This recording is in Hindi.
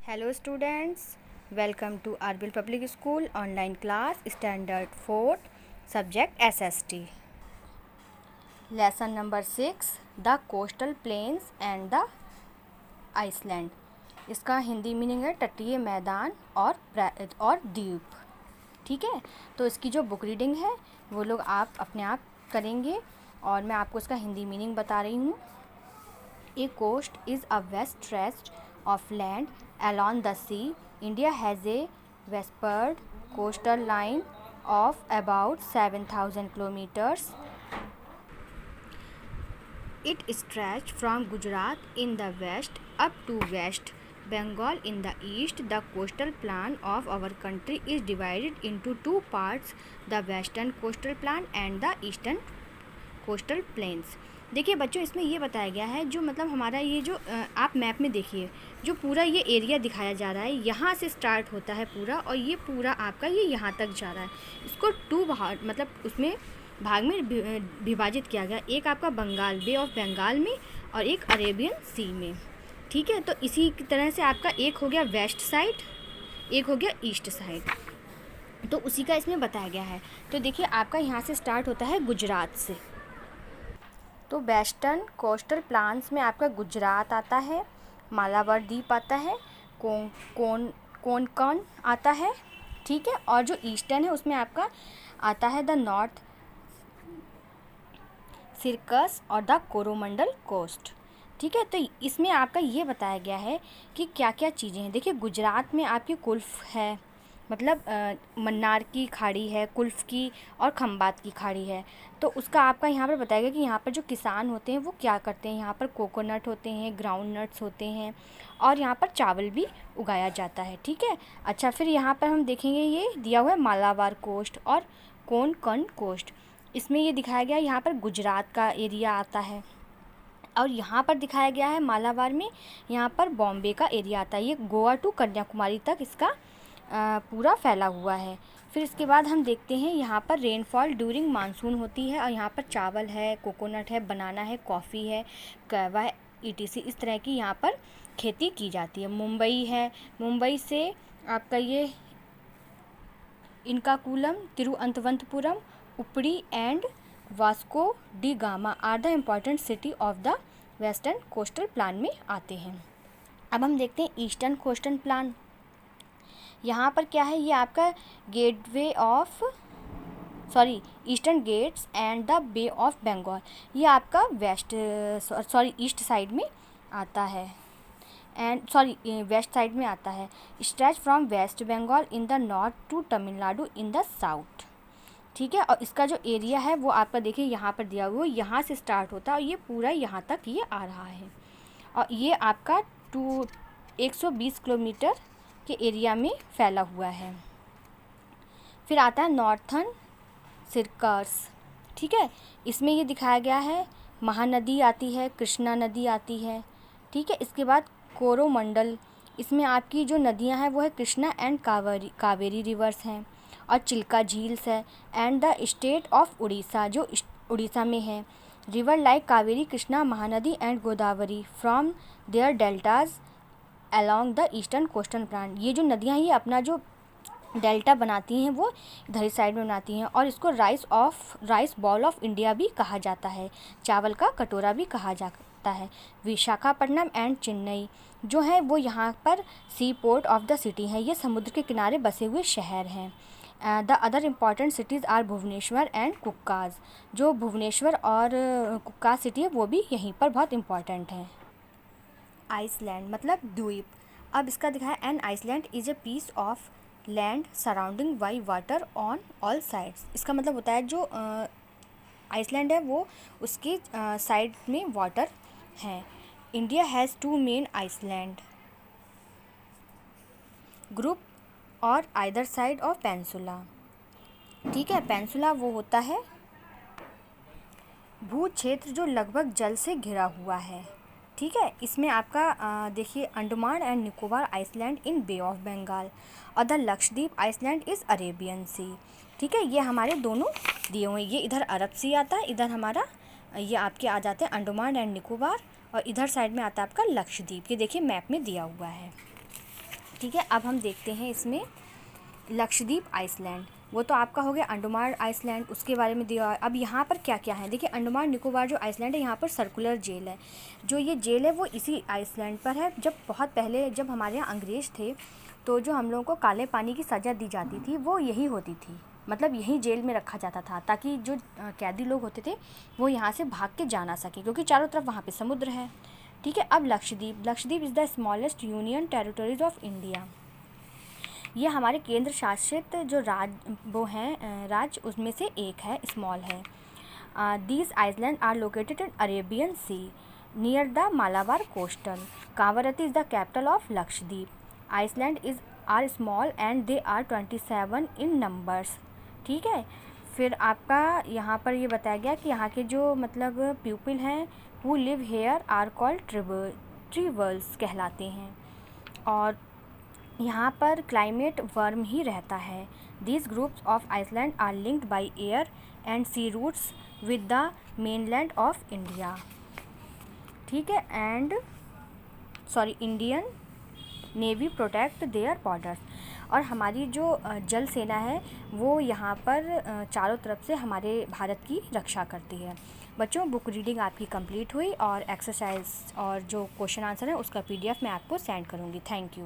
Hello students, welcome to Arbil Public School online class standard 4 subject SST. Lesson number 6 The coastal plains and the Iceland. इसका हिंदी मीनिंग है तटीय मैदान और द्वीप. ठीक है, तो इसकी जो बुक रीडिंग है वो लोग आप अपने आप करेंगे और मैं आपको इसका हिंदी मीनिंग बता रही हूँ. A coast is a vast stretch of land along the sea. India has a westward coastal line of about 7,000 kilometers. It stretches from Gujarat in the west up to West Bengal in the east. The coastal plain of our country is divided into two parts, the western coastal plain and the eastern coastal plains. देखिए बच्चों, इसमें ये बताया गया है जो मतलब हमारा ये जो आप मैप में देखिए जो पूरा ये एरिया दिखाया जा रहा है, यहाँ से स्टार्ट होता है पूरा और ये पूरा आपका ये यहाँ तक जा रहा है. इसको टू भाग मतलब उसमें भाग में विभाजित किया गया. एक आपका बंगाल बे ऑफ बंगाल में और एक अरेबियन सी में. ठीक है, तो इसी तरह से आपका एक हो गया वेस्ट साइड, एक हो गया ईस्ट साइड, तो उसी का इसमें बताया गया है. तो देखिए आपका यहाँ से स्टार्ट होता है गुजरात से, तो वेस्टर्न कोस्टल प्लान्स में आपका गुजरात आता है, मालाबार द्वीप आता है, कोंकण आता है. ठीक है, और जो ईस्टर्न है उसमें आपका आता है द नॉर्थ सिरकस और द कोरोमंडल कोस्ट. ठीक है, तो इसमें आपका ये बताया गया है कि क्या क्या चीज़ें हैं. देखिए गुजरात में आपकी कुल्फ है, मतलब मन्नार की खाड़ी है, कुल्फ की और खंबात की खाड़ी है. तो उसका आपका यहाँ पर बताया गया कि यहाँ पर जो किसान होते हैं वो क्या करते हैं. यहाँ पर कोकोनट होते हैं, ग्राउंड नट्स होते हैं और यहाँ पर चावल भी उगाया जाता है. ठीक है, अच्छा फिर यहाँ पर हम देखेंगे ये दिया हुआ है मालाबार कोस्ट और कोंकण कोस्ट. इसमें ये दिखाया गया है यहाँ पर गुजरात का एरिया आता है और यहाँ पर दिखाया गया है मालाबार में यहाँ पर बॉम्बे का एरिया आता है. ये गोवा टू कन्याकुमारी तक इसका पूरा फैला हुआ है. फिर इसके बाद हम देखते हैं यहाँ पर रेनफॉल ड्यूरिंग मानसून होती है और यहाँ पर चावल है, कोकोनट है, बनाना है, कॉफ़ी है, कहवा है, ईटीसी इस तरह की यहाँ पर खेती की जाती है. मुंबई है, मुंबई से आपका ये इनकाकुलम, तिरुवनंतपुरम, उपरी and Vasco da Gama are the important city of the western coastal plain में आते हैं. अब हम देखते हैं ईस्टर्न कोस्टल प्लान. यहाँ पर क्या है, ये आपका gateway of eastern gates and the bay of Bengal, ये आपका ईस्ट साइड में आता है वेस्ट साइड में आता है. Stretch from West Bengal in the north to Tamil Nadu in the south. ठीक है, और इसका जो एरिया है वो आपका देखिए यहाँ पर दिया हुआ है, यहाँ से स्टार्ट होता है और ये पूरा यहाँ तक ये आ रहा है और ये आपका 120 किलोमीटर के एरिया में फैला हुआ है. फिर आता है नॉर्थर्न सिरकस. ठीक है, इसमें ये दिखाया गया है महानदी आती है, कृष्णा नदी आती है. ठीक है, इसके बाद कोरोमंडल, इसमें आपकी जो नदियां हैं वो है कृष्णा एंड कावेरी रिवर्स हैं और चिल्का झील्स है. And the state of Orissa जो उड़ीसा में है. River like Kaveri, Krishna, Mahanadi and Godavari from their deltas along the eastern coastal plain. ये जो नदियाँ ये अपना जो डेल्टा बनाती हैं वो इधर साइड में बनाती हैं और इसको राइस बॉल ऑफ इंडिया भी कहा जाता है, चावल का कटोरा भी कहा जाता है. विशाखापट्टनम एंड चेन्नई जो है वो यहाँ पर sea port of the city हैं, ये समुद्र के किनारे बसे हुए शहर हैं. The other important cities are Bhubaneswar and कुक्काज. जो भुवनेश्वर और कुक्काज सिटी है वो भी यहीं पर बहुत इम्पॉर्टेंट हैं. आइसलैंड मतलब द्वीप. अब इसका दिखाया an island is a piece of land surrounding by water on all sides. इसका मतलब होता है जो आइसलैंड है वो उसकी साइड में वाटर हैं. India has 2 main island group और आइदर साइड ऑफ पेंसुला. ठीक है, पेंसुला वो होता है भू क्षेत्र जो लगभग जल से घिरा हुआ है. ठीक है, इसमें आपका देखिए Andaman and Nicobar island in bay of Bengal और the Lakshadweep island is Arabian sea. ठीक है, ये हमारे दोनों दिए हुए हैं. ये इधर अरब सी आता है, इधर हमारा ये आपके आ जाते हैं अंडमान एंड निकोबार और इधर साइड में आता है आपका लक्षद्वीप. ये देखिए मैप में दिया हुआ है. ठीक है, अब हम देखते हैं इसमें लक्षद्वीप आइसलैंड। वो तो आपका हो गया अंडमान आइसलैंड, उसके बारे में दिया। अब यहाँ पर क्या क्या है देखिए, अंडमान निकोबार जो आइसलैंड है यहाँ पर सर्कुलर जेल है। जो ये जेल है वो इसी आइसलैंड पर है। जब बहुत पहले जब हमारे यहाँ अंग्रेज़ थे तो जो हम लोगों को काले पानी की सज़ा दी जाती थी वो यही होती थी, मतलब यही जेल में रखा जाता था ताकि जो कैदी लोग होते थे वो यहाँ से भाग के जा ना सके, क्योंकि चारों तरफ वहाँ पे समुद्र है। ठीक है, अब Lakshadweep. Lakshadweep is the smallest union territories of India. ये हमारे केंद्र शासित जो वो हैं राज्य उसमें से एक है, स्मॉल है। These island are located in Arabian sea near the Malabar coastal. Kavaratti is the capital of Lakshadweep. Island is are small and they are 27 in numbers. ठीक है, फिर आपका यहाँ पर ये बताया गया कि यहाँ के जो मतलब पीपल हैं who live here are called tribals कहलाते हैं, और यहाँ पर क्लाइमेट वार्म ही रहता है। These groups of island are linked by air and sea routes with the mainland of India. ठीक है, and Indian navy protect their borders. और हमारी जो जल सेना है वो यहाँ पर चारों तरफ से हमारे भारत की रक्षा करती है। बच्चों, बुक रीडिंग आपकी कंप्लीट हुई और एक्सरसाइज और जो क्वेश्चन आंसर है उसका PDF मैं आपको सेंड करूँगी। Thank you.